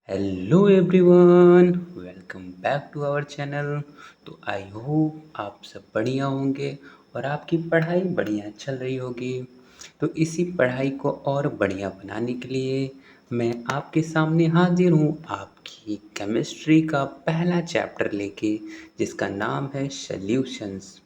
Hello everyone, welcome back to our channel. तो I hope आप सब बढ़िया होंगे और आपकी पढ़ाई बढ़िया चल रही होगी। तो इसी पढ़ाई को और बढ़िया बनाने के लिए मैं आपके सामने हाजिर हूँ आपकी केमिस्ट्री का पहला चैप्टर लेके, जिसका नाम है सॉल्यूशंस।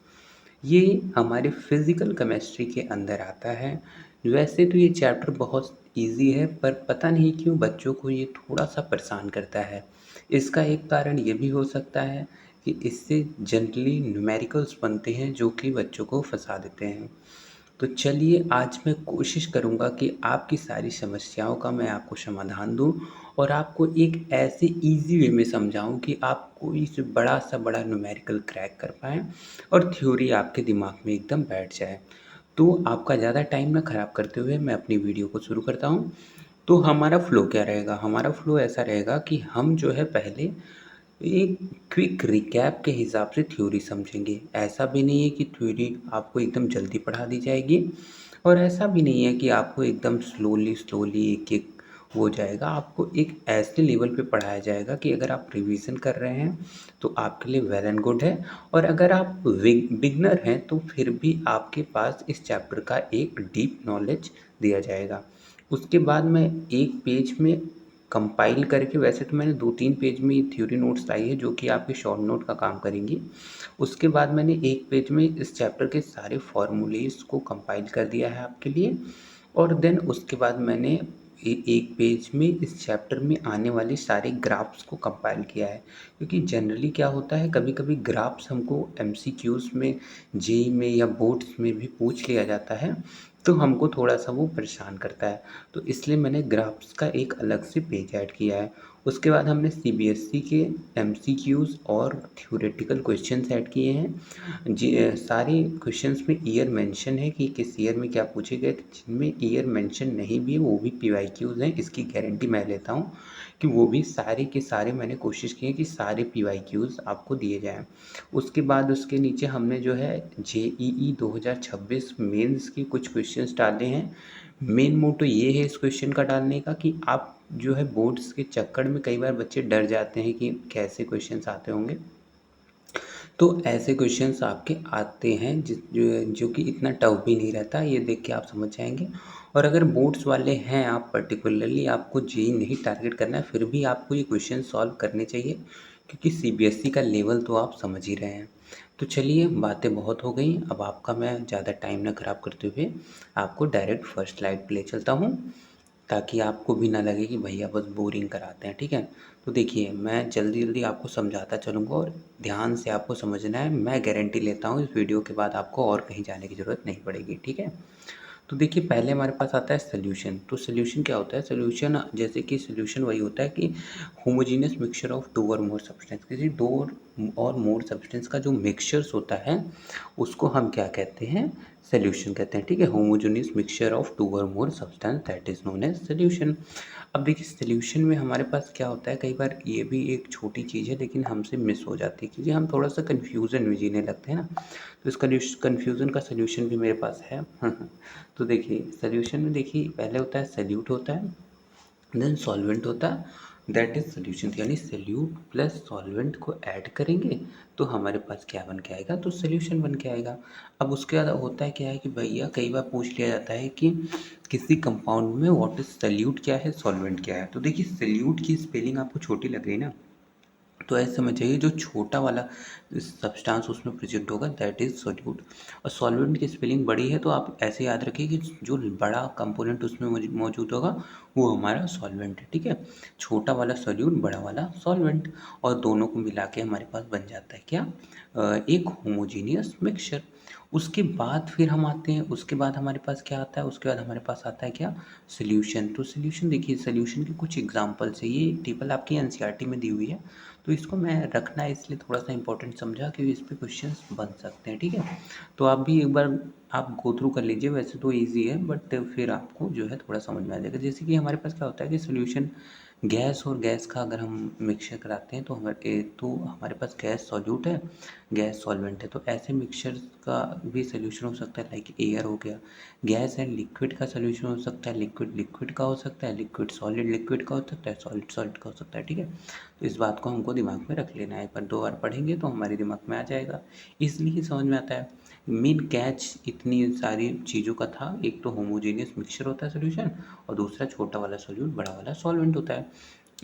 ये हमारे फिज़िकल केमिस्ट्री के अंदर आता है। वैसे तो ये चैप्टर बहुत इजी है, पर पता नहीं क्यों बच्चों को ये थोड़ा-सा परेशान करता है। इसका एक कारण ये भी हो सकता है कि इससे जनरली न्यूमेरिकल्स बनते हैं जो कि बच्चों को फँसा देते हैं। तो चलिए, आज मैं कोशिश करूँगा कि आपकी सारी समस्याओं का मैं आपको समाधान दूँ और आपको एक ऐसे ईज़ी वे में समझाऊँ कि आप कोई से बड़ा से बड़ा न्यूमेरिकल क्रैक कर पाएँ और थ्योरी आपके दिमाग में एकदम बैठ जाए। तो आपका ज़्यादा टाइम ना ख़राब करते हुए मैं अपनी वीडियो को शुरू करता हूँ। तो हमारा फ़्लो क्या रहेगा? हमारा फ़्लो ऐसा रहेगा कि हम जो है पहले एक क्विक रिकैप के हिसाब से थ्योरी समझेंगे। ऐसा भी नहीं है कि थ्योरी आपको एकदम जल्दी पढ़ा दी जाएगी और ऐसा भी नहीं है कि आपको एकदम स्लोली एक-एक हो जाएगा। आपको एक ऐसे लेवल पे पढ़ाया जाएगा कि अगर आप रिवीज़न कर रहे हैं तो आपके लिए वेल एंड गुड है, और अगर आप बिगिनर हैं तो फिर भी आपके पास इस चैप्टर का एक डीप नॉलेज दिया जाएगा। उसके बाद मैं एक पेज में कंपाइल करके, वैसे तो मैंने 2-3 पेज में थ्योरी नोट्स लाई है जो कि आपके शॉर्ट नोट का काम करेंगी। उसके बाद मैंने एक पेज में इस चैप्टर के सारे फ़ॉर्मूलेज़ को कंपाइल कर दिया है आपके लिए, और देन उसके बाद मैंने एक पेज में इस चैप्टर में आने वाले सारे ग्राफ्स को कंपाइल किया है। क्योंकि जनरली क्या होता है, कभी-कभी ग्राफ्स हमको एमसीक्यूज़ में, जेईई में या बोर्ड्स में भी पूछ लिया जाता है, तो हमको थोड़ा-सा वो परेशान करता है। तो इसलिए मैंने ग्राफ्स का एक अलग से पेज ऐड किया है। उसके बाद हमने सीबीएसई के एमसीक्यूज़ और थ्योरेटिकल क्वेश्चंस ऐड किए हैं। सारे क्वेश्चंस में ईयर मेंशन है कि किस ईयर में क्या पूछे गए थे। जिनमें ईयर मेंशन नहीं भी है वो भी पीवाईक्यूज़ हैं। इसकी गारंटी मैं लेता हूँ कि वो भी सारे के सारे मैंने कोशिश की है कि सारे पीवाईक्यूज़ आपको दिए जाएँ। उसके बाद उसके नीचे हमने जो है जेईई 2026 मेंस के कुछ क्वेश्चंस डाले हैं। मेन मोटो ये है इस क्वेश्चन का डालने का कि आप जो है बोर्ड्स के चक्कर में कई बार बच्चे डर जाते हैं कि कैसे क्वेश्चंस आते होंगे। तो ऐसे क्वेश्चंस आपके आते हैं जो कि इतना टफ भी नहीं रहता, ये देख के आप समझ जाएँगे। और अगर बोर्ड्स वाले हैं आप, पर्टिकुलरली आपको जेईई नहीं टारगेट करना है, फिर भी आपको ये क्वेश्चन सॉल्व करने चाहिए, क्योंकि सीबीएसई का लेवल तो आप समझ ही रहे हैं। तो चलिए, बातें बहुत हो गई, अब आपका मैं ज़्यादा टाइम ना ख़राब करते हुए आपको डायरेक्ट फर्स्ट स्लाइड पे ले चलता हूँ, ताकि आपको भी ना लगे कि भैया बस बोरिंग कराते हैं, ठीक है? तो देखिए, मैं जल्दी-जल्दी आपको समझाता चलूँगा और ध्यान से आपको समझना है। मैं गारंटी लेता हूँ इस वीडियो के बाद आपको और कहीं जाने की ज़रूरत नहीं पड़ेगी, ठीक है? तो देखिए, पहले हमारे पास आता है सॉल्यूशन। तो सॉल्यूशन क्या होता है? सॉल्यूशन, जैसे कि सॉल्यूशन वही होता है कि होमोजेनियस मिक्सचर ऑफ 2 और मोर सब्सटेंस, किसी 2 और मोर सब्सटेंस का जो मिक्सचर्स होता है उसको हम क्या कहते हैं? सॉल्यूशन कहते हैं, ठीक है? होमोजेनियस मिक्सचर ऑफ 2 और more substance, that is known as solution. अब देखिए, सॉल्यूशन में हमारे पास क्या होता है, कई बार ये भी एक छोटी चीज़ है लेकिन हमसे मिस हो जाती है, क्योंकि हम थोड़ा-सा कन्फ्यूज़न में जीने लगते हैं ना। तो इस कन्फ्यूज़न का सॉल्यूशन भी मेरे पास है। तो देखिए, सॉल्यूशन में देखिए पहले होता है सॉल्यूट होता है, देन सॉल्वेंट होता है, दैट इज़ सॉल्यूशन। यानी सॉल्यूट प्लस सॉल्वेंट को ऐड करेंगे तो हमारे पास क्या बन के आएगा? तो सॉल्यूशन बन के आएगा। अब उसके बाद होता है क्या है कि भैया कई बार पूछ लिया जाता है कि किसी कंपाउंड में व्हाट इज़ सॉल्यूट क्या है, सॉल्वेंट क्या है? तो देखिए, सॉल्यूट की स्पेलिंग आपको छोटी लग रही है ना, तो ऐसे समझ जाइए जो छोटा वाला सब्सटेंस उसमें प्रेजेंट होगा दैट इज़ सॉल्यूट, और सॉल्वेंट की स्पेलिंग बड़ी है तो आप ऐसे याद रखिए कि जो बड़ा कंपोनेंट उसमें मौजूद होगा वो हमारा सॉल्वेंट है, ठीक है? छोटा वाला सॉल्यूट, बड़ा वाला सॉल्वेंट, और दोनों को मिला के हमारे पास बन जाता है क्या? एक होमोजीनियस मिक्सचर। उसके बाद फिर हम आते हैं, उसके बाद हमारे पास क्या आता है? उसके बाद हमारे पास आता है क्या? सॉल्यूशन। तो सॉल्यूशन देखिए, सॉल्यूशन के कुछ एग्जांपल्स है, ये टेबल आपकी एनसीईआरटी में दी हुई है, तो इसको मैं रखना इसलिए थोड़ा-सा इम्पोर्टेंट समझा क्योंकि इस पे क्वेश्चंस बन सकते हैं, ठीक है? तो आप भी एक बार आप गो थ्रू कर लीजिए, वैसे तो ईज़ी है बट फिर आपको जो है थोड़ा समझ में आ जाएगा। जैसे कि हमारे पास क्या होता है कि सॉल्यूशन गैस और गैस का अगर हम मिक्सचर कराते हैं तो हमारे पास गैस सॉल्यूट है, गैस सॉल्वेंट है। तो ऐसे मिक्सचर का भी सॉल्यूशन हो सकता है, लाइक एयर हो गया। गैस एंड लिक्विड का सॉल्यूशन हो सकता है, लिक्विड लिक्विड का हो सकता है, लिक्विड सॉलिड लिक्विड का हो सकता है, सॉलिड सॉलिड का हो सकता है। ठीक है, तो इस बात को हमको दिमाग में रख लेना है, पर 2 बार पढ़ेंगे तो हमारे दिमाग में आ जाएगा, इसलिए समझ में आता है। मेन कैच इतनी सारी चीज़ों का था, एक तो होमोजेनियस मिक्सचर होता है सॉल्यूशन, और दूसरा छोटा वाला सॉल्यूट बड़ा वाला सॉल्वेंट होता है।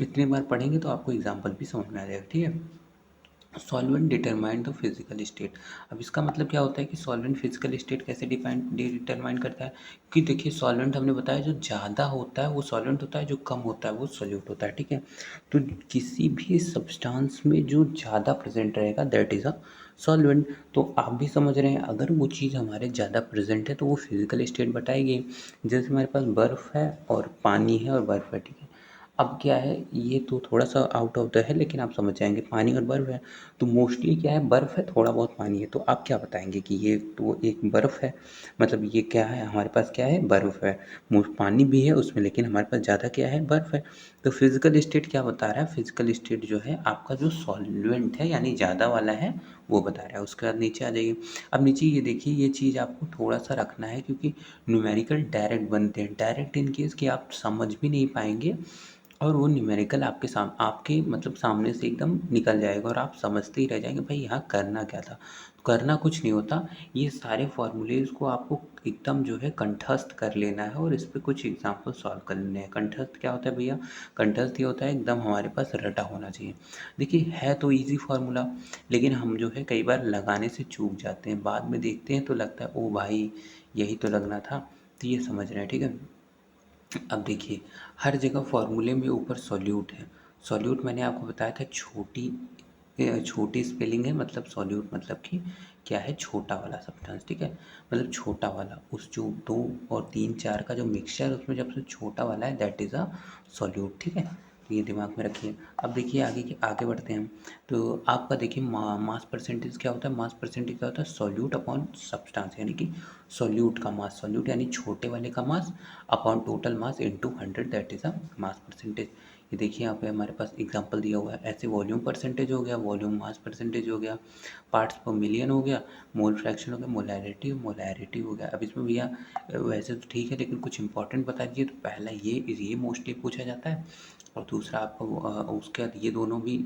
इतनी बार पढ़ेंगे तो आपको एग्जाम्पल भी समझ में आ जाएगा। ठीक है, solvent determine the physical state. अब इसका मतलब क्या होता है कि सॉल्वेंट फिजिकल स्टेट कैसे डिटरमाइन करता है, कि देखिए सॉल्वेंट हमने बताया जो ज़्यादा होता है वो सॉल्वेंट होता है, जो कम होता है वो सॉल्यूट होता है। ठीक है, तो किसी भी सब्सटेंस में जो ज़्यादा प्रेजेंट रहेगा दैट इज़ अ सॉल्वेंट। तो आप भी समझ रहे हैं, अगर वो चीज़ हमारे ज़्यादा प्रेजेंट है तो वो फिजिकल स्टेट बताएगी। जैसे हमारे पास बर्फ़ है और पानी है और बर्फ़ है। ठीक है, अब क्या है, ये तो थोड़ा सा आउट ऑफ द है, लेकिन आप समझ जाएंगे, पानी और बर्फ़ है। तो मोस्टली क्या है, बर्फ़ है, थोड़ा बहुत पानी है। तो आप क्या बताएंगे कि ये तो एक बर्फ़ है, मतलब ये क्या है, हमारे पास क्या है, बर्फ़ है। पानी भी है उसमें, लेकिन हमारे पास ज़्यादा क्या है, बर्फ़ है। तो फिजिकल स्टेट क्या बता रहा है, फिजिकल स्टेट जो है आपका जो सॉल्वेंट है यानी ज़्यादा वाला है वो बता रहा है। उसके बाद नीचे आ जाइए। अब नीचे ये देखिए, ये चीज़ आपको थोड़ा सा रखना है, क्योंकि न्यूमेरिकल डायरेक्ट बनते हैं, डायरेक्ट इन केस कि आप समझ भी नहीं पाएंगे, और वो न्यूमेरिकल आपके मतलब सामने से एकदम निकल जाएगा और आप समझते ही रह जाएंगे भाई यहाँ करना क्या था। करना कुछ नहीं होता, ये सारे फॉर्मूलेज को आपको एकदम जो है कंठस्थ कर लेना है और इस पे कुछ एग्जाम्पल सॉल्व कर लेने हैं। कंठस्थ क्या होता है भैया, कंठस्थ ये होता है एकदम हमारे पास रटा होना चाहिए। देखिए है तो ईजी फार्मूला, लेकिन हम जो है कई बार लगाने से चूक जाते हैं, बाद में देखते हैं तो लगता है ओ भाई यही तो लगना था। तो ये समझ रहे हैं। ठीक है, अब देखिए, हर जगह फॉर्मूले में ऊपर सॉल्यूट है। सॉल्यूट मैंने आपको बताया था छोटी स्पेलिंग है, मतलब सॉल्यूट मतलब कि क्या है, छोटा वाला सब्सटेंस। ठीक है, मतलब छोटा वाला, उस जो 2 और 3 4 का जो मिक्सचर है उसमें सबसे छोटा वाला है दैट इज़ अ सॉल्यूट। ठीक है, तो ये दिमाग में रखिए। अब देखिए आगे बढ़ते हैं। तो आपका देखिए मास परसेंटेज क्या होता है, मास परसेंटेज क्या होता है, सॉल्यूट अपॉन सब्सटेंस, यानी कि सॉल्यूट का मास, सॉल्यूट यानी छोटे वाले का mass upon total mass into 100 that is a mass percentage. ये देखिए यहाँ पे हमारे पास एग्जांपल दिया हुआ है, ऐसे वॉल्यूम परसेंटेज हो गया, वॉल्यूम मास परसेंटेज हो गया, पार्ट्स पर मिलियन हो गया, मोल फ्रैक्शन हो गया, मोलैरिटी मोलैरिटी हो गया। अब इसमें भैया वैसे तो ठीक है, लेकिन कुछ इंपॉर्टेंट बता दीजिए। तो पहला ये मोस्टली पूछा जाता है, और दूसरा आपको उसके बाद ये दोनों भी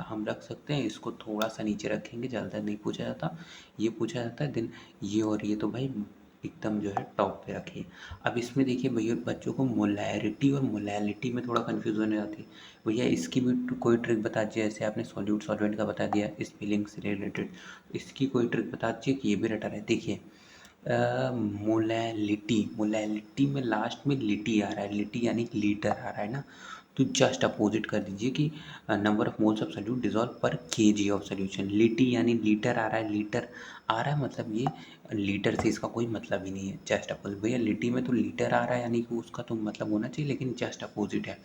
हम रख सकते हैं, इसको थोड़ा सा नीचे रखेंगे, ज़्यादा नहीं पूछा जाता, ये पूछा जाता है। देन ये और ये तो भाई एकदम जो है टॉप पे रखिए। अब इसमें देखिए भैया, बच्चों को मोलैरिटी और मोलैलिटी में थोड़ा कन्फ्यूज़न हो जाती है। भैया इसकी भी कोई ट्रिक बता दीजिए, जैसे आपने सॉल्यूट सॉल्वेंट का बता दिया स्पेलिंग से रिलेटेड, इसकी कोई ट्रिक बता दीजिए कि ये भी रटा रहे। देखिए मोलैलिटी, मोलैलिटी में लास्ट में लिटी आ रहा है, लिटी यानी कि लीटर आ रहा है ना, तो जस्ट अपोजिट कर दीजिए कि number of moles of solute dissolve पर केजी ऑफ सोल्यूशन। लिटी यानी लीटर आ रहा है, लीटर आ रहा है, मतलब ये लीटर से इसका कोई मतलब ही नहीं है, जस्ट अपोजिट। भैया लिटी में तो लीटर आ रहा है यानी कि उसका तो मतलब होना चाहिए, लेकिन जस्ट अपोजिट है।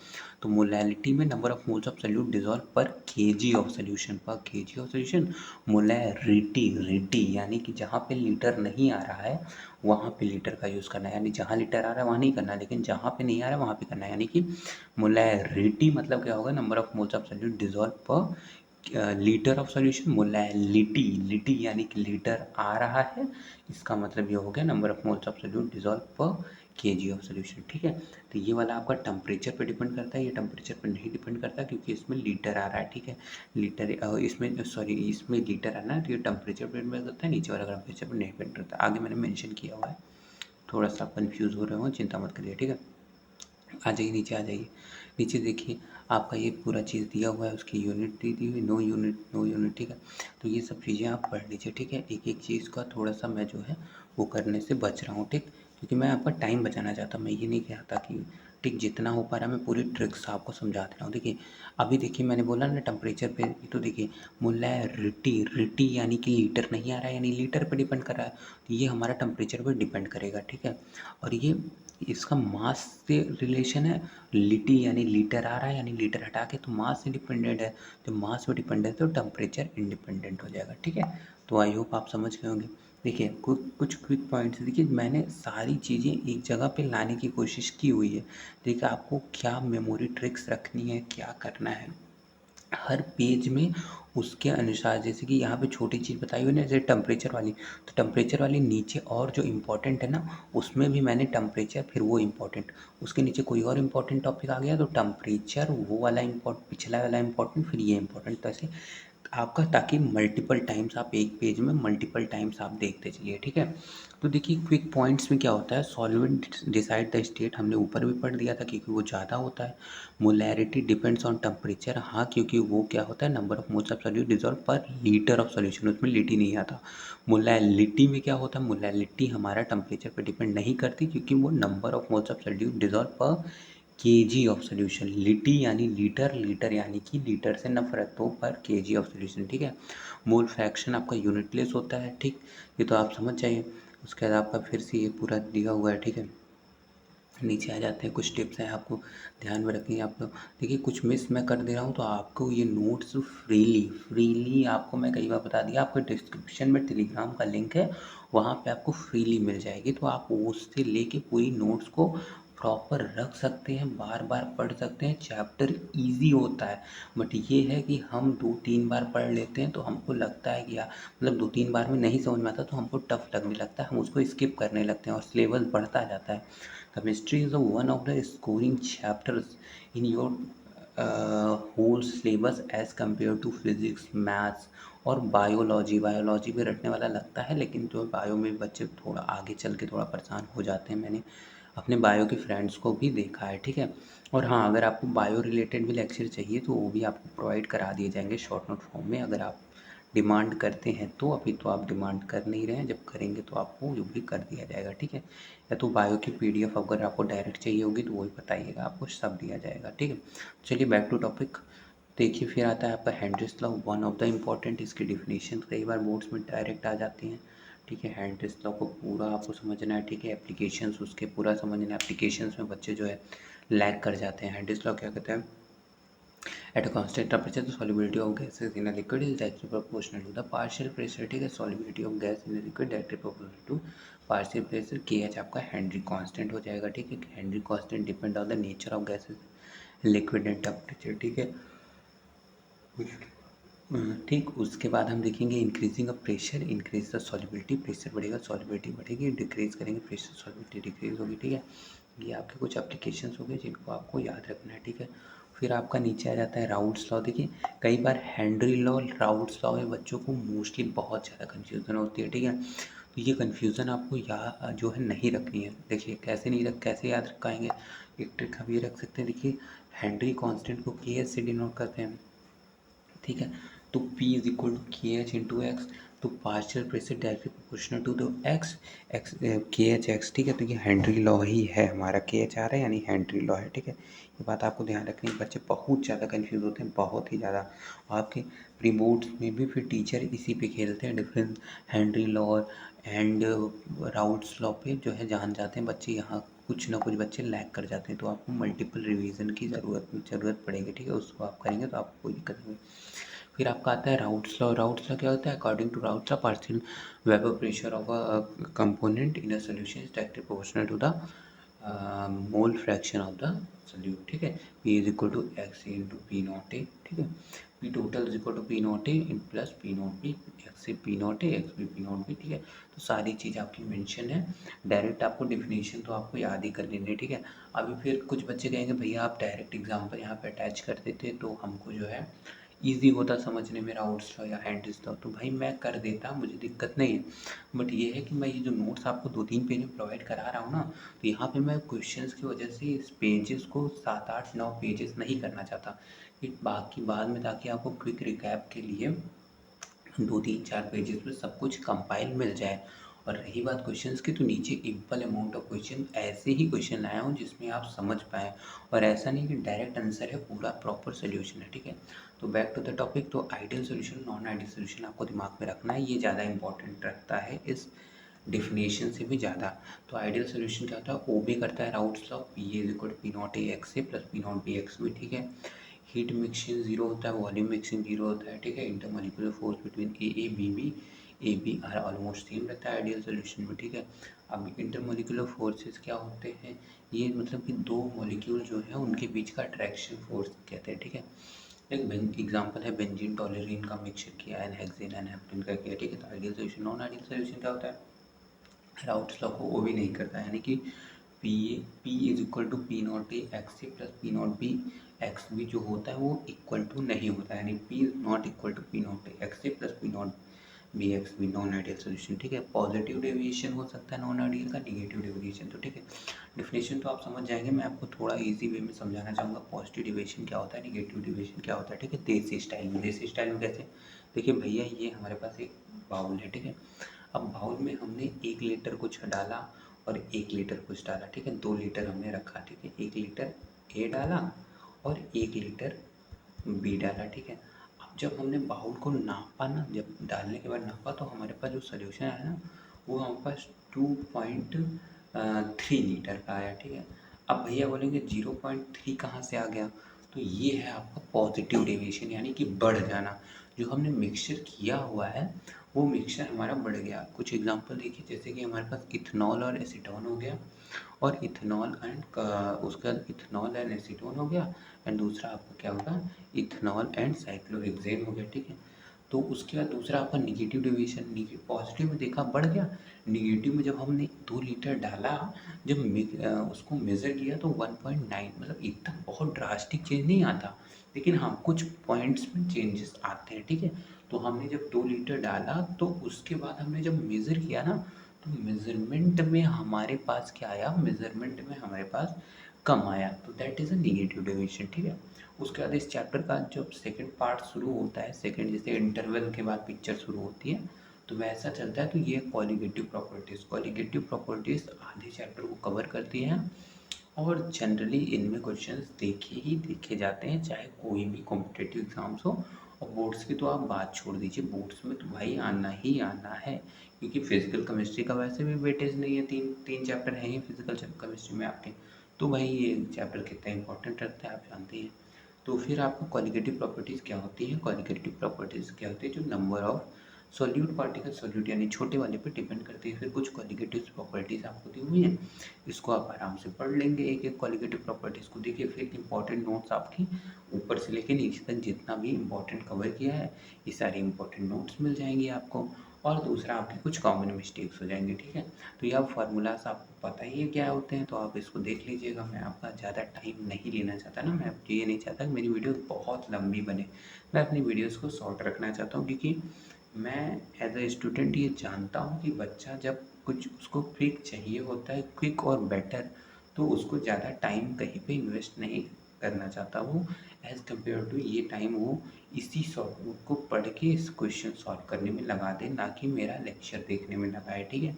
तो मोलैलिटी में number of moles of solute dissolve पर केजी ऑफ सोल्यूशन, पर केजी ऑफ सोल्यूशन। मोलैरिटी, रिटी यानी कि जहाँ पे लीटर नहीं आ रहा है वहाँ पे लीटर का यूज़ करना है, यानी जहाँ लीटर आ रहा है वहाँ नहीं करना है, लेकिन जहाँ पे नहीं आ रहा है वहाँ पे करना है। यानी कि मोलैरिटी मतलब क्या होगा, number of moles of solute dissolve पर लीटर ऑफ सॉल्यूशन। मोलैलिटी, लिटी यानी कि लीटर आ रहा है, इसका मतलब ये हो गया number of moles of solute dissolve पर केजी ऑफ सॉल्यूशन। ठीक है, तो ये वाला आपका टेम्परेचर पे डिपेंड करता है, ये टेम्परेचर पे नहीं डिपेंड करता क्योंकि इसमें लीटर आ रहा है। ठीक है, लीटर इसमें सॉरी इसमें लीटर आना है, तो ये टेम्परेचर पे डिपेंड करता है, नीचे वाला टेम्परेचर पर नहीं डिपेंड करता। आगे मैंने मेंशन किया हुआ है, थोड़ा सा कन्फ्यूज़ हो रहे हो, चिंता मत करिए। ठीक है, आ जाइए नीचे, आ जाइए नीचे। देखिए आपका ये पूरा चीज़ दिया हुआ है, उसकी यूनिट दी हुई, नो यूनिट नो यूनिट। ठीक है, तो ये सब चीज़ें आप पढ़ लीजिए। ठीक है, एक एक चीज़ का थोड़ा सा मैं जो है वो करने से बच रहा हूँ। ठीक, क्योंकि मैं आपका टाइम बचाना चाहता हूँ, मैं ये नहीं चाहता कि ठीक जितना हो पा रहा है मैं पूरी ट्रिक्स आपको समझा दे रहा हूँ। देखिए अभी देखिए मैंने बोला ना टेम्परेचर पे, तो देखिए मोलैरिटी, रिटी यानी कि लीटर नहीं आ रहा है, यानी लीटर पे डिपेंड कर रहा है, तो ये हमारा टेम्परेचर पे डिपेंड करेगा। ठीक है, और ये इसका मास से रिलेशन है, लिटी यानी लीटर आ रहा है, यानी लीटर हटा के तो मास से डिपेंडेंट है, तो मास पे डिपेंडेंट है तो टेम्परेचर इंडिपेंडेंट हो जाएगा। ठीक है, तो आई होप आप समझ गए होंगे। देखिए कुछ क्विक पॉइंट्स, देखिए मैंने सारी चीज़ें एक जगह पे लाने की कोशिश की हुई है। देखिए आपको क्या मेमोरी ट्रिक्स रखनी है, क्या करना है हर पेज में उसके अनुसार। जैसे कि यहाँ पे छोटी चीज़ बताई हुई ना, जैसे टेम्परेचर वाली, तो टेम्परेचर वाली नीचे और जो इम्पोर्टेंट है ना, उसमें भी मैंने टेम्परेचर फिर वो इम्पोर्टेंट, उसके नीचे कोई और इम्पोर्टेंट टॉपिक आ गया तो टेम्परेचर वो वाला पिछला वाला इम्पोर्टेंट फिर ये इम्पोर्टेंट, तो ऐसे आपका, ताकि मल्टीपल टाइम्स आप एक पेज में मल्टीपल टाइम्स आप देखते चलिए, ठीक है। तो देखिए क्विक पॉइंट्स में क्या होता है, सॉल्वेंट डिसाइड द स्टेट, हमने ऊपर भी पढ़ दिया था क्योंकि वो ज़्यादा होता है। मोलैरिटी डिपेंड्स ऑन टेम्परेचर, हाँ क्योंकि वो क्या होता है, number of moles of solute dissolve पर लीटर ऑफ सॉल्यूशन, उसमें लिटी नहीं आता। मोलैलिटी में क्या होता है, मोलैलिटी हमारा टेम्परेचर पर डिपेंड नहीं करती क्योंकि वो number of moles of solute dissolve पर केजी ऑफ सॉल्यूशन। लिटी यानी लीटर, लीटर यानी कि लीटर से नफरत, तो पर केजी ऑफ सॉल्यूशन, ठीक है। मोल फ्रैक्शन आपका यूनिटलेस होता है, ठीक, ये तो आप समझ जाइए। उसके बाद आपका फिर से ये पूरा दिया हुआ है, ठीक है। नीचे आ जाते हैं, कुछ टिप्स हैं आपको ध्यान में रखनी है आप लोग। देखिए कुछ मिस मैं कर दे रहा हूँ तो आपको ये नोट्स फ्रीली आपको मैं कई बार बता दिया, आपको डिस्क्रिप्शन में टेलीग्राम का लिंक है, वहाँ पे आपको फ्रीली मिल जाएगी, तो आप उससे लेके पूरी नोट्स को प्रॉपर रख सकते हैं, बार बार पढ़ सकते हैं। चैप्टर इजी होता है, बट ये है कि हम 2-3 बार पढ़ लेते हैं तो हमको लगता है कि यार, मतलब 2-3 बार में नहीं समझ में आता तो हमको टफ लगने लगता है, हम उसको स्किप करने लगते हैं और सिलेबस बढ़ता जाता है। Chemistry is one of the scoring chapters in your whole syllabus as compared to physics, maths और बायोलॉजी। बायोलॉजी भी रटने वाला लगता है, लेकिन जो बायो में बच्चे थोड़ा आगे चल के थोड़ा परेशान हो जाते हैं, मैंने अपने बायो के फ्रेंड्स को भी देखा है, ठीक है। और हाँ, अगर आपको बायो रिलेटेड भी लेक्चर चाहिए तो वो भी आपको प्रोवाइड करा दिए जाएंगे शॉर्ट नोट फॉर्म में, अगर आप डिमांड करते हैं तो। अभी तो आप डिमांड कर नहीं रहे हैं, जब करेंगे तो आपको जो भी कर दिया जाएगा, ठीक है। या तो बायो की पीडीएफ अगर आपको डायरेक्ट चाहिए होगी तो वही बताइएगा, आपको सब दिया जाएगा, ठीक है। चलिए बैक टू टॉपिक। देखिए फिर आता है आपका Henry's law, one of the important, इसकी डिफिनीशन कई बार बोर्ड्स में डायरेक्ट आ जाती हैं, ठीक है। हेनरीज लॉ को पूरा आपको समझना है, ठीक है। एप्लीकेशंस उसके पूरा समझना है, एप्लीकेशंस में बच्चे जो है लैग कर जाते हैं। हेनरीज लॉ क्या कहता है, at a constant temperature the solubility of gases in a liquid is directly proportional to the partial pressure, ठीक है। solubility of gas in a liquid directly proportional to partial pressure, kh आपका Henry constant हो जाएगा, ठीक है। Henry constant depend on the nature of gases, liquid and temperature, ठीक है। ठीक, उसके बाद हम देखेंगे increasing of pressure increase the solubility, pressure बढ़ेगा सॉलिबिलिटी बढ़ेगी, डिक्रीज करेंगे प्रेशर सॉलिबिलिटी डिक्रीज होगी, ठीक है। ये आपके कुछ एप्लीकेशंस हो गए जिनको आपको याद रखना है, ठीक है। फिर आपका नीचे आ जाता है राउट्स लॉ। देखिए कई बार हेनरी लॉ, राउट्स लॉ में बच्चों को मोस्टली बहुत ज़्यादा कन्फ्यूज़न होती है, ठीक है। तो ये कन्फ्यूज़न आपको जो है नहीं रखनी है। देखिए कैसे याद रख पाएंगे, एक ट्रिक हम ये रख सकते हैं। देखिए हेनरी कांस्टेंट को के एच से डिनोट करते हैं, ठीक है। तो P is equal to K H into x, तो partial pressure directly proportional to the x, x K H x, ठीक है। तो ये हेनरी लॉ ही है हमारा, के एच आ रहा है यानी हेनरी लॉ है, ठीक है। ये बात आपको ध्यान रखनी है, बच्चे बहुत ज़्यादा कन्फ्यूज होते हैं, बहुत ही ज़्यादा। आपके प्री बोर्ड्स में भी फिर टीचर इसी पे खेलते हैं, difference Henry law and routes law पे जो है जान जाते हैं बच्चे, यहाँ कुछ ना कुछ बच्चे लैग कर जाते हैं, तो आपको मल्टीपल रिवीजन की ज़रूरत पड़ेगी, ठीक है। उसको आप करेंगे तो आपको कोई दिक्कत नहीं। फिर आपका आता है राउट्स लॉ। राउट्स लॉ क्या होता है, according to Raoult's law partial vapour pressure of a component in a solution is directly proportional to the mole fraction of the solute, ठीक है। P is equal to X into P not A, ठीक है। P total is equal to P not A in plus P not B, X से P not A X B P not B, ठीक है। तो सारी चीज़ आपकी mention है, direct आपको डिफिनीशन तो आपको याद ही कर लेनी है, ठीक है। अभी फिर कुछ बच्चे कहेंगे भैया आप डायरेक्ट एग्जाम्पल यहाँ पे अटैच कर देते तो हमको जो है ईज़ी होता समझने में, राउट्स लॉ या हेनरीज लॉ, तो भाई मैं कर देता, मुझे दिक्कत नहीं है। बट ये है कि मैं ये जो नोट्स आपको 2-3 पेज में प्रोवाइड करा रहा हूँ ना, तो यहाँ पे मैं क्वेश्चंस की वजह से इस पेजेस को 7-8-9 पेजेस नहीं करना चाहता, कि बाकी बाद में ताकि आपको क्विक रिकैप के लिए 2-3-4 पेजेस में सब कुछ कंपाइल मिल जाए। और रही बात क्वेश्चंस की, तो नीचे इक्वल अमाउंट ऑफ क्वेश्चन, ऐसे ही क्वेश्चन लाया हूँ जिसमें आप समझ पाएँ, और ऐसा नहीं कि डायरेक्ट आंसर है, पूरा प्रॉपर सोल्यूशन है, ठीक है। तो बैक टू द टॉपिक, तो ideal solution non ideal solution आपको दिमाग में रखना है, ये ज़्यादा इंपॉर्टेंट रखता है इस डिफिनेशन से भी ज़्यादा। तो आइडियल सोल्यूशन क्या होता है, ओ बी करता है Raoult's law, P is equal to P not A x A plus P not B x B, ठीक है। हीट मिक्सिंग जीरो होता है, वॉल्यूम मिक्सिंग जीरो होता है, ठीक है। Intermolecular force between A B B A B are almost same रहता है आइडियल सोल्यूशन में, ठीक है। अब इंटरमोलिकुलर फोर्सेस क्या होते हैं, ये मतलब कि दो मॉलिक्यूल जो है उनके बीच का अट्रैक्शन फोर्स कहते हैं, ठीक है। एक एग्जांपल है बेंजीन टॉलरीन का मिक्सचर किया एंड हेक्सेन एंड हेप्टेन का किया, ठीक है। तो ideal solution, non ideal solution क्या होता है, राउट्स लॉ को वो भी नहीं करता, यानी कि P is equal to P not A x C plus P not B x B जो होता है वो इक्वल टू नहीं होता है, यानी P is not equal to P not A x C plus P not B x B, non ideal solution, ठीक है। पॉजिटिव डेविएशन हो सकता है नॉन आइडियल का, निगेटिव डेविएशन, तो ठीक है। डिफिनेशन तो आप समझ जाएंगे, मैं आपको थोड़ा इजी वे में समझाना चाहूँगा। पॉजिटिव डेविएशन क्या होता है, निगेटिव डेविएशन क्या होता है, ठीक है। देसी स्टाइल में, देसी स्टाइल में कैसे, देखिए भैया ये हमारे पास एक बाउल है, ठीक है। अब बाउल में हमने 1 लीटर कुछ डाला और 1 लीटर कुछ डाला, ठीक है। 2 लीटर हमने रखा, ठीक है। 1 लीटर ए डाला और 1 लीटर बी डाला, ठीक है। अब जब हमने बाउल को नापा ना, जब डालने के बाद नापा तो हमारे पास जो सोल्यूशन आया ना वो हमारे पास 2.3 लीटर का आया, ठीक है। अब भैया बोलेंगे 0.3 कहाँ से आ गया, तो ये है आपका पॉजिटिव डेविएशन, यानी कि बढ़ जाना। जो हमने मिक्सचर किया हुआ है वो मिक्सचर हमारा बढ़ गया। कुछ एग्जांपल देखिए, जैसे कि हमारे पास इथेनॉल और एसीटोन हो गया, और इथेनॉल एंड उसका इथेनॉल एंड एसीटोन हो गया, एंड दूसरा आपका क्या होगा, इथेनॉल एंड साइक्लोहेक्सेन हो गया, ठीक है। तो उसके बाद दूसरा आपका निगेटिव डेविएशन, पॉजिटिव में देखा बढ़ गया, निगेटिव में जब हमने 2 लीटर डाला, जब उसको मेज़र किया तो 1.9, मतलब इतना बहुत ड्रास्टिक चेंज नहीं आता, लेकिन हाँ कुछ पॉइंट्स में चेंजेस आते हैं, ठीक है। तो हमने जब 2 लीटर डाला तो उसके बाद हमने जब मेज़र किया ना, तो मेज़रमेंट में हमारे पास क्या आया, मेज़रमेंट में हमारे पास कम आया, तो that is a negative deviation, ठीक है। उसके बाद इस चैप्टर का जब सेकंड पार्ट शुरू होता है, सेकंड जैसे इंटरवल के बाद पिक्चर शुरू होती है तो वैसा चलता है, तो ये कॉलिगेटिव प्रॉपर्टीज़, कॉलिगेटिव प्रॉपर्टीज़ आधे चैप्टर को कवर करती हैं, और जनरली इनमें क्वेश्चंस देखे ही देखे जाते हैं, चाहे कोई भी कॉम्पिटिटिव एग्जाम्स हो। और बोर्ड्स की तो आप बात छोड़ दीजिए, बोर्ड्स में तो भाई आना ही आना है, क्योंकि फिजिकल केमिस्ट्री का वैसे भी वेटेज नहीं है, तीन चैप्टर हैं ही फिजिकल केमिस्ट्री में आपके, तो भाई ये चैप्टर कितना इंपॉर्टेंट रखता है आप जानते हैं। तो फिर आपको क्वालिटेटिव प्रॉपर्टीज़ क्या होती है, क्वालिटेटिव प्रॉपर्टीज़ क्या होती है, जो number of solute particle solute यानी छोटे वाले पे डिपेंड करती है। फिर कुछ क्वालिटेटिव प्रॉपर्टीज़ आपको दी हुई हैं, इसको आप आराम से पढ़ लेंगे एक एक क्वालिटेटिव प्रॉपर्टीज़ को। देखिए फिर इंपॉर्टेंट नोट्स आपकी ऊपर से लेकर नीचे तक जितना भी इंपॉर्टेंट कवर किया है, ये सारे इंपॉर्टेंट नोट्स मिल जाएंगे आपको। और दूसरा आपकी कुछ कॉमन मिस्टेक्स हो जाएंगे, ठीक है। तो ये आप फार्मूलाज आपको पता ही है क्या होते हैं, तो आप इसको देख लीजिएगा। मैं आपका ज़्यादा टाइम नहीं लेना चाहता ना, मैं ये नहीं चाहता कि मेरी वीडियो बहुत लंबी बने, मैं अपनी वीडियोज़ को शॉर्ट रखना चाहता हूँ, क्योंकि मैं एज अ स्टूडेंट ये जानता हूँ कि बच्चा जब कुछ उसको क्विक चाहिए होता है, क्विक और बेटर, तो उसको ज़्यादा टाइम कहीं पे इन्वेस्ट नहीं करना चाहता वो, एज़ कम्पेयर टू ये टाइम वो इसी शॉर्ट बुक को पढ़ के इस क्वेश्चन सॉल्व करने में लगा दे, ना कि मेरा लेक्चर देखने में लगाए, ठीक है।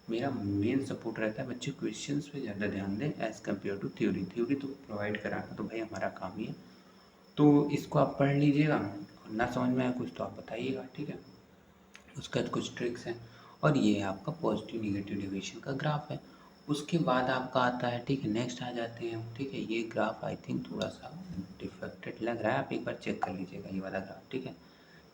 मेरा मेन सपोर्ट रहता है बच्चे क्वेश्चंस पे ज़्यादा ध्यान दें as compare to theory. Theory तो प्रोवाइड कराना तो भाई हमारा काम ही है, तो इसको आप पढ़ लीजिएगा, ना समझ में आया कुछ तो आप बताइएगा, ठीक है। उसके बाद कुछ ट्रिक्स हैं, और ये आपका पॉजिटिव निगेटिव डेविएशन का ग्राफ है। उसके बाद आपका आता है, ठीक है, नेक्स्ट आ जाते हैं, ठीक है। ये ग्राफ आई थिंक थोड़ा सा डिफेक्टेड लग रहा है, आप एक बार चेक कर लीजिएगा ये वाला ग्राफ, ठीक है,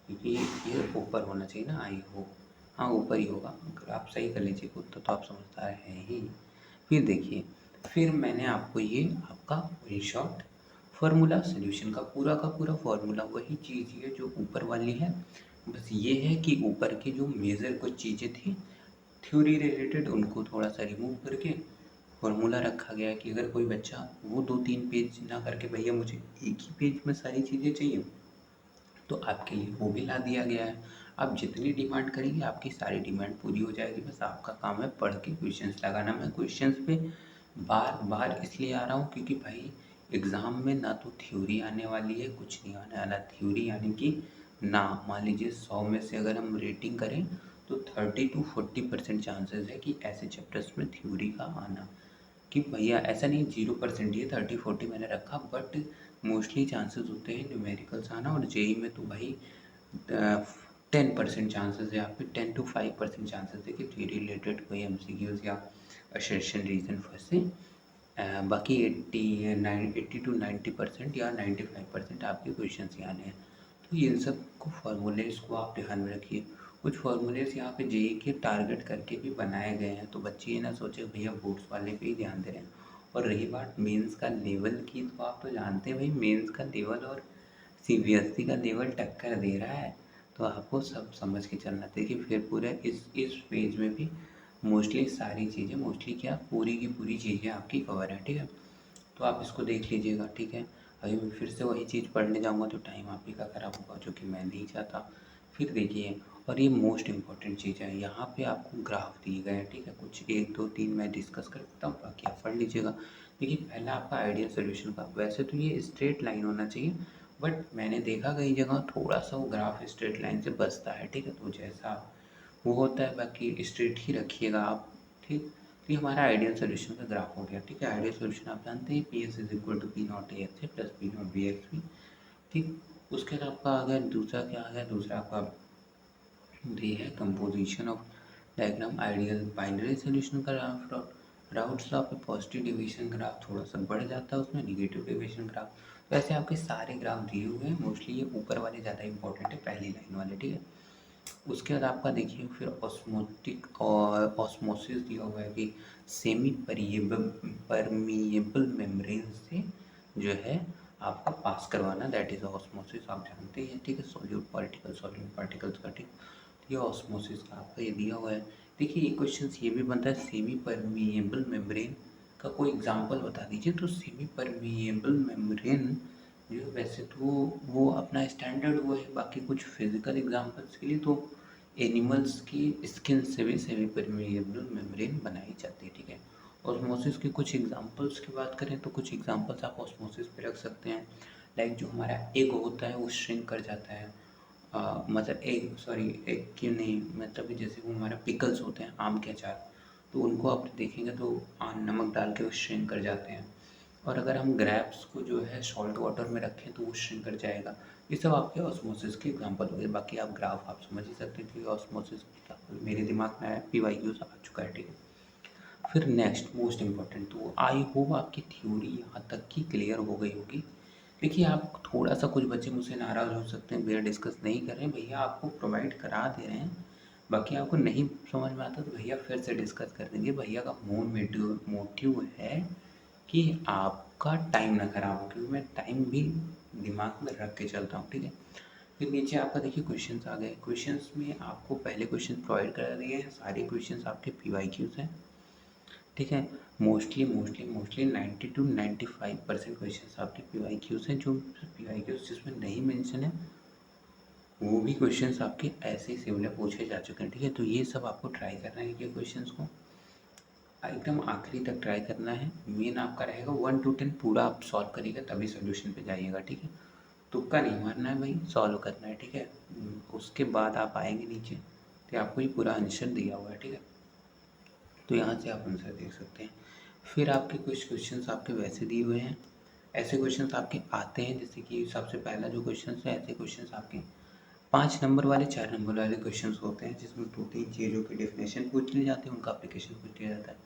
क्योंकि ये ऊपर होना चाहिए ना, आई होप, हाँ ऊपर ही होगा। अगर आप सही कर लीजिए खुद तो आप समझदार हैं ही। फिर देखिए, फिर मैंने आपको ये आपका इन शॉर्ट फार्मूला सोल्यूशन का पूरा फार्मूला वही चीज़ है जो ऊपर वाली है, बस ये है कि ऊपर की जो मेजर कुछ चीज़ें थी थ्योरी रिलेटेड उनको थोड़ा सा रिमूव करके फार्मूला रखा गया है, कि अगर कोई बच्चा वो 2-3 पेज ना करके भैया मुझे एक ही पेज में सारी चीज़ें चाहिए, तो आपके लिए वो भी ला दिया गया है। आप जितनी डिमांड करेंगे आपकी सारी डिमांड पूरी हो जाएगी, बस आपका काम है पढ़ के क्वेश्चंस लगाना। मैं क्वेश्चंस पे बार बार इसलिए आ रहा हूँ क्योंकि भाई एग्ज़ाम में ना तो थ्योरी आने वाली है, कुछ नहीं आने वाला थ्योरी, यानी कि ना मान लीजिए 100 में से अगर हम रेटिंग करें तो 30 to 40% चांसेस है कि ऐसे चैप्टर्स में थ्योरी का आना, कि भैया ऐसा नहीं 0% ही है, 30-40 मैंने रखा, बट मोस्टली चांसेस होते हैं न्यूमेरिकल्स आना, और जेई में तो भाई 10% चांसेस है, यहाँ पे 10 to 5% चांसेस है कि थ्योरी रिलेटेड कोई एमसीक्यूज या असर्शन रीजन फंसे। बाकी 80 to 90% या 95% आपके क्वेश्चन ही आने हैं। तो इन सब को फार्मूलेज को आप ध्यान में रखिए। कुछ फॉर्मूलेस यहाँ पे जेई के टारगेट करके भी बनाए गए हैं, तो बच्चे ये ना सोचे भैया बोर्ड्स वाले पे ही ध्यान दे रहे हैं। और रही बात मेंस का लेवल की, तो आप तो जानते हैं भाई मेंस का लेवल और सीबीएसई का लेवल टक्कर दे रहा है, तो आपको सब समझ के चलना चाहिए। फिर पूरे इस पेज में भी मोस्टली सारी चीज़ें, मोस्टली क्या पूरी की पूरी चीज़ें आपकी कवर है, ठीक है। तो आप इसको देख लीजिएगा, ठीक है। अभी मैं फिर से वही चीज़ पढ़ने जाऊँगा तो टाइम आप ही का ख़राब होगा, जो कि मैं नहीं चाहता। फिर देखिए, और ये मोस्ट इम्पॉर्टेंट चीज़ है, यहाँ पे आपको ग्राफ दिए गए हैं, ठीक है। कुछ 1 2 3 मैं डिस्कस कर सकता हूँ, बाकी आप पढ़ लीजिएगा। देखिए पहला आपका आइडियल सोल्यूशन का, वैसे तो ये स्ट्रेट लाइन होना चाहिए, बट मैंने देखा कई जगह थोड़ा सा वो ग्राफ स्ट्रेट लाइन से बचता है, ठीक है। तो जैसा वो होता है, बाकी स्ट्रेट ही रखिएगा आप, ठीक। तो ये हमारा आइडियल सोल्यूशन का ग्राफ हो गया, ठीक है। आइडियल सोल्यूशन आप जानते हैं, P S is equal to P not A x plus P not B x भी, ठीक। उसके बाद आपका आ गया दूसरा, क्या आ गया दूसरा आपका, ये है composition of diagram, ideal binary solution का ग्राफ। राउट्स लॉ पे पॉजिटिव डिवीजन ग्राफ थोड़ा सा बढ़ जाता है, उसमें निगेटिव डिवीजन ग्राफ। तो ऐसे आपके सारे ग्राफ दिए हुए हैं, मोस्टली ये ऊपर वाले ज़्यादा इंपॉर्टेंट है, पहली लाइन वाले, ठीक है। उसके बाद आपका देखिए फिर ऑस्मोटिक और ऑस्मोसिस दिया हुआ है कि सेमी परमिएबल मेम्ब्रेन से जो है आपको पास करवाना, दैट इज ऑस्मोसिस, आप जानते हैं, ठीक है। सॉल्यूट पार्टिकल्स का, ठीक। ये ऑस्मोसिस का आपका ये दिया हुआ है। देखिए ये क्वेश्चन ये भी बनता है, सेमी परमिएबल मेम्ब्रेन का कोई एग्जांपल बता दीजिए। तो सेमी परमिएबल मेम्ब्रेन जो वैसे तो वो अपना स्टैंडर्ड वो है, बाकी कुछ फिजिकल एग्जांपल्स के लिए तो एनिमल्स की स्किन से भी सेमी परमिएबल मेम्ब्रेन बनाई जाती है, ठीक है। ऑस्मोसिस के कुछ एग्जांपल्स की बात करें तो कुछ एग्जांपल्स आप ऑस्मोसिस पे रख सकते हैं, लाइक जो हमारा एग होता है वो श्रिंक कर जाता है, मतलब एग, सॉरी एग क्यों नहीं, मतलब कि जैसे वो हमारा पिकल्स होते हैं आम के अचार, तो उनको आप देखेंगे तो नमक डाल के वो श्रिंक कर जाते हैं। और अगर हम ग्रेप्स को जो है सॉल्ट वाटर में रखें तो वो श्रिंक कर जाएगा। ये सब आपके ऑस्मोसिस के एग्जांपल हो गए, बाकी आप ग्राफ आप समझ ही सकते थे ऑस्मोसिस, मेरे दिमाग में आया, पीवाईक्यूज आ चुका है, ठीक है। फिर नेक्स्ट मोस्ट इम्पॉर्टेंट, तो आई होप आपकी थ्योरी यहाँ तक की क्लियर हो गई होगी। देखिए आप थोड़ा सा, कुछ बच्चे मुझसे नाराज़ हो सकते हैं, भैया डिस्कस नहीं कर रहे हैं, भैया आपको प्रोवाइड करा दे रहे हैं, बाकी आपको नहीं समझ में आता तो भैया फिर से डिस्कस कर देंगे। भैया का मोटिव मोटिव है कि आपका टाइम ना खराब हो, क्योंकि मैं टाइम भी दिमाग में रख के चलता हूँ, ठीक है। फिर नीचे आपका देखिए क्वेश्चंस आ गए, क्वेश्चंस में आपको पहले क्वेश्चन प्रोवाइड करा दिए हैं, सारे क्वेश्चंस आपके पीवाईक्यूज हैं, ठीक है। मोस्टली 90 to 95% क्वेश्चंस आपके पीवाईक्यूज हैं। जो पीवाईक्यूज जिसमें नहीं मेंशन है वो भी क्वेश्चंस आपके ऐसे ही सिमिलर पूछे जा चुके हैं, ठीक है। तो ये सब आपको ट्राई करना है, ये क्वेश्चंस को एकदम आखिरी तक ट्राई करना है। मेन आपका रहेगा 1 to 10 पूरा आप सॉल्व करिएगा तभी सोल्यूशन पे जाइएगा, ठीक है। तुक्का नहीं मारना है भाई, सॉल्व करना है, ठीक है। उसके बाद आप आएंगे नीचे तो आपको ये पूरा आंसर दिया हुआ है, ठीक है। तो यहाँ से आप आंसर देख सकते हैं। फिर आपके कुछ क्वेश्चंस आपके वैसे दिए हुए हैं, ऐसे क्वेश्चंस आपके आते हैं, जैसे कि सबसे पहला जो क्वेश्चन है, ऐसे क्वेश्चंस आपके 5 नंबर वाले 4 नंबर वाले क्वेश्चंस होते हैं, जिसमें 2-3 चीज़ों की डेफिनेशन पूछ ली जाती है, उनका एप्लीकेशन पूछ लिया जाता है।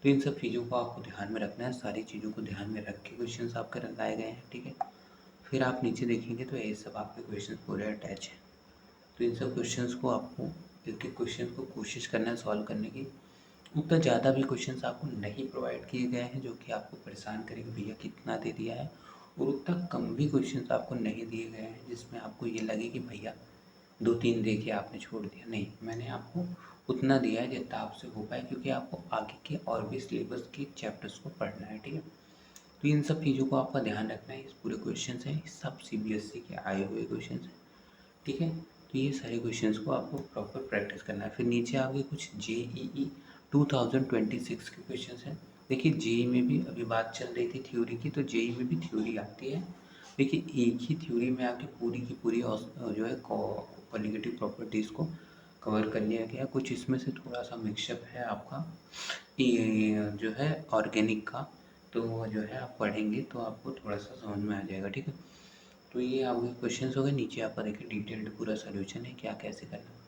तो इन सब चीज़ों को आपको ध्यान में रखना है, सारी चीज़ों को ध्यान में रख के क्वेश्चंस आपके लाए गए हैं, ठीक है। फिर आप नीचे देखेंगे तो ये सब आपके क्वेश्चन पूरे अटैच हैं। तो इन सब क्वेश्चंस को आपको, एक एक क्वेश्चन को कोशिश करना है सॉल्व करने की। उतना ज़्यादा भी क्वेश्चंस आपको नहीं प्रोवाइड किए गए हैं जो कि आपको परेशान करेंगे भैया कितना दे दिया है, और उतना कम भी क्वेश्चंस आपको नहीं दिए गए हैं जिसमें आपको ये लगे कि भैया 2-3 दे के आपने छोड़ दिया। नहीं, मैंने आपको उतना दिया है जितना आपसे हो पाए, क्योंकि आपको आगे के और भी सिलेबस के चैप्टर्स को पढ़ना है, ठीक है। तो इन सब चीज़ों को आपका ध्यान रखना है। इस पूरे क्वेश्चन हैं, सब सीबीएसई के आए हुए क्वेश्चन हैं, ठीक है। तो ये सारे क्वेश्चंस को आपको प्रॉपर प्रैक्टिस करना है। फिर नीचे आगे कुछ जेईई 2026 के क्वेश्चंस हैं। देखिए जेई में भी अभी बात चल रही थी थ्योरी की, तो जेई में भी थ्योरी आती है। देखिए एक ही थ्योरी में आपकी पूरी की पूरी जो है कॉलिगेटिव प्रॉपर्टीज़ को कवर कर लिया गया। कुछ इसमें से थोड़ा सा मिक्सअप है आपका ये जो है ऑर्गेनिक का, तो जो है आप पढ़ेंगे तो आपको थोड़ा सा समझ में आ जाएगा, ठीक है। तो ये आपके क्वेश्चंस हो गए। नीचे आपका देखिए डिटेल्ड पूरा सोल्यूशन है क्या कैसे करना है।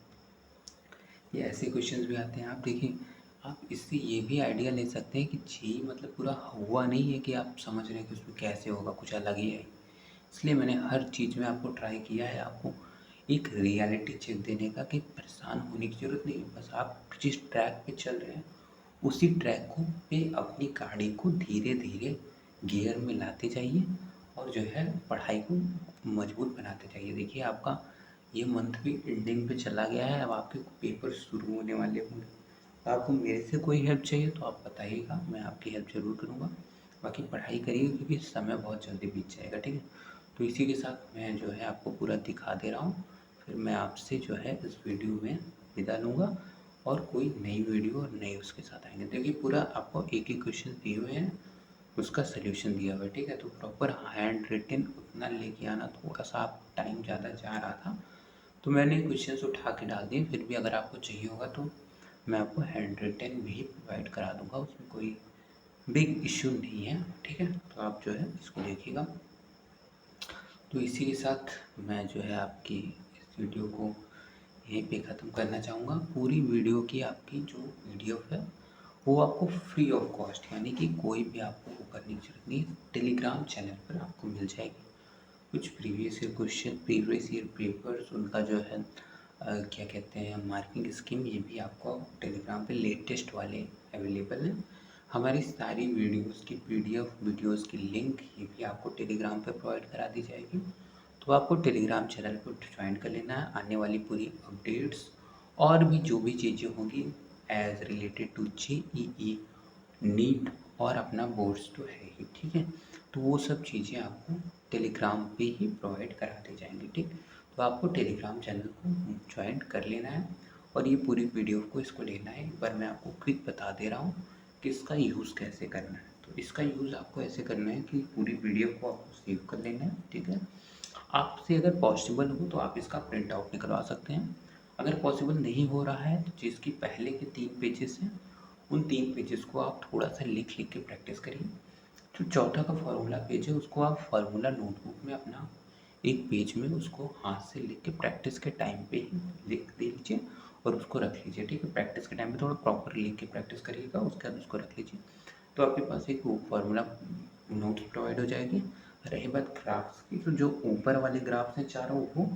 ये ऐसे क्वेश्चंस भी आते हैं, आप देखिए आप इससे ये भी आइडिया ले सकते हैं कि जी मतलब पूरा हुआ नहीं है कि आप समझ रहे हैं कि उसमें कैसे होगा, कुछ अलग ही है। इसलिए मैंने हर चीज़ में आपको ट्राई किया है, आपको एक रियलिटी चेक देने का कि परेशान होने की ज़रूरत नहीं है। बस आप जिस ट्रैक पे चल रहे हैं उसी ट्रैक को पे अपनी गाड़ी को धीरे-धीरे गियर में लाते जाइए और जो है पढ़ाई को मजबूत बनाते जाइए। देखिए आपका ये मंथ भी एंडिंग पे चला गया है, अब आपके पेपर शुरू होने वाले होंगे। तो आपको मेरे से कोई हेल्प चाहिए तो आप बताइएगा, मैं आपकी हेल्प ज़रूर करूँगा। बाकी पढ़ाई करिए क्योंकि समय बहुत जल्दी बीत जाएगा, ठीक है? तो इसी के साथ मैं जो है आपको पूरा दिखा दे रहा हूँ, फिर मैं आपसे जो है इस वीडियो में विदा लूँगा और कोई नई वीडियो और नए उसके साथ आएँगे। देखिए पूरा आपको एक-एक क्वेश्चन दिए हुए हैं, उसका सॉल्यूशन दिया हुआ है, ठीक है? तो प्रॉपर हैंड रिटन उतना लेके आना, थोड़ा-सा आप टाइम ज़्यादा जा रहा था, तो मैंने क्वेश्चंस उठा के डाल दिए। फिर भी अगर आपको चाहिए होगा तो मैं आपको हैंड रिटन भी प्रोवाइड करा दूँगा, उसमें कोई बिग इश्यू नहीं है, ठीक है? तो आप जो है इसको देखिएगा। तो इसी के साथ मैं जो है आपकी इस वीडियो को यहीं पे ख़त्म करना चाहूँगा। पूरी वीडियो की आपकी जो पीडीएफ है वो आपको फ्री ऑफ कॉस्ट, यानी कि कोई भी आपको वो करने की ज़रूरत नहीं, टेलीग्राम चैनल पर आपको मिल जाएगी। कुछ previous year question, previous year papers, उनका जो है क्या कहते हैं मार्किंग स्कीम, ये भी आपको टेलीग्राम पे लेटेस्ट वाले अवेलेबल हैं। हमारी सारी वीडियोस की पीडीएफ, वीडियोस की लिंक ये भी आपको टेलीग्राम पे प्रोवाइड करा दी जाएगी। तो आपको टेलीग्राम चैनल को ज्वाइन कर लेना है। आने वाली पूरी अपडेट्स और भी जो भी चीज़ें होंगी as related to JEE, NEET और अपना बोर्ड्स तो है ही, ठीक है? तो वो सब चीज़ें आपको टेलीग्राम पे ही प्रोवाइड करा दी जाएंगी, ठीक? तो आपको टेलीग्राम चैनल को ज्वाइन कर लेना है और ये पूरी पीडीएफ को इसको लेना है। एक बार मैं आपको क्विक बता दे रहा हूँ कि इसका यूज़ कैसे करना है। तो इसका यूज़ आपको ऐसे करना है कि पूरी पीडीएफ को आपको सेव कर लेना है, ठीक है? आपसे अगर पॉसिबल हो तो आप इसका प्रिंट आउट निकलवा सकते हैं। अगर पॉसिबल नहीं हो रहा है तो जिसकी पहले के 3 पेजेस हैं, उन 3 पेजेस को आप थोड़ा-सा लिख-लिख के प्रैक्टिस करिए। जो चौथा का फ़ॉर्मूला पेज है उसको आप फ़ॉर्मूला नोटबुक में अपना एक पेज में उसको हाथ से लिख के प्रैक्टिस के टाइम पे ही लिख दे लीजिए और उसको रख लीजिए, ठीक है? प्रैक्टिस के टाइम पे थोड़ा प्रॉपर लिख के प्रैक्टिस करिएगा, उसके बाद उसको रख लीजिए। तो आपके पास एक वो फ़ॉर्मूला नोट्स प्रोवाइड हो जाएगी। रही बात ग्राफ्स की, तो जो ऊपर वाले ग्राफ्स हैं चारों वो,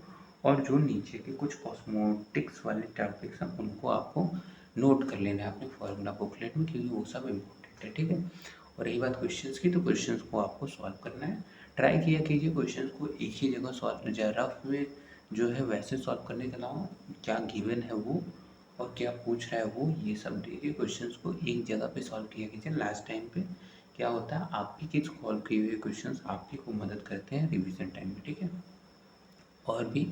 और जो नीचे के कुछ कॉस्मोटिक्स वाले टॉपिक्स हैं उनको आपको नोट कर लेना है अपने फ़ॉर्मूला बुकलेट में, क्योंकि वो सब इम्पोर्टेंट है, ठीक है? और रही बात क्वेश्चंस की, तो क्वेश्चंस को आपको सॉल्व करना है। ट्राई किया कीजिए क्वेश्चंस को एक ही जगह सॉल्व, रफ में जो है वैसे सॉल्व करने के अलावा क्या गिवन है वो और क्या पूछ रहा है वो, ये सब देखिए। क्वेश्चंस को एक जगह पे सॉल्व किया कीजिए। लास्ट टाइम पे क्या होता है, आपकी के सॉल्व किए हुए क्वेश्चंस आपकी को मदद करते हैं रिवीजन टाइम में, ठीक है? और भी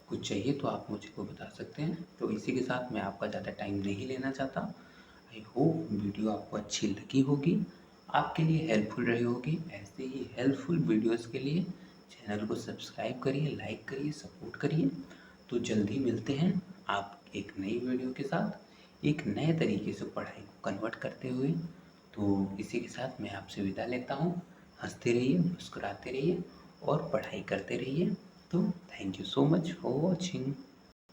कुछ चाहिए तो आप मुझे को बता सकते हैं। तो इसी के साथ मैं आपका ज़्यादा टाइम नहीं लेना चाहता। आई होप वीडियो आपको अच्छी लगी होगी, आपके लिए हेल्पफुल रही होगी। ऐसे ही हेल्पफुल वीडियोस के लिए चैनल को सब्सक्राइब करिए, लाइक करिए, सपोर्ट करिए। तो जल्दी मिलते हैं आप एक नई वीडियो के साथ, एक नए तरीके से पढ़ाई को कन्वर्ट करते हुए। तो इसी के साथ मैं आपसे विदा लेता हूँ। हंसते रहिए, मुस्कुराते रहिए और पढ़ाई करते रहिए। तो thank you so much for watching.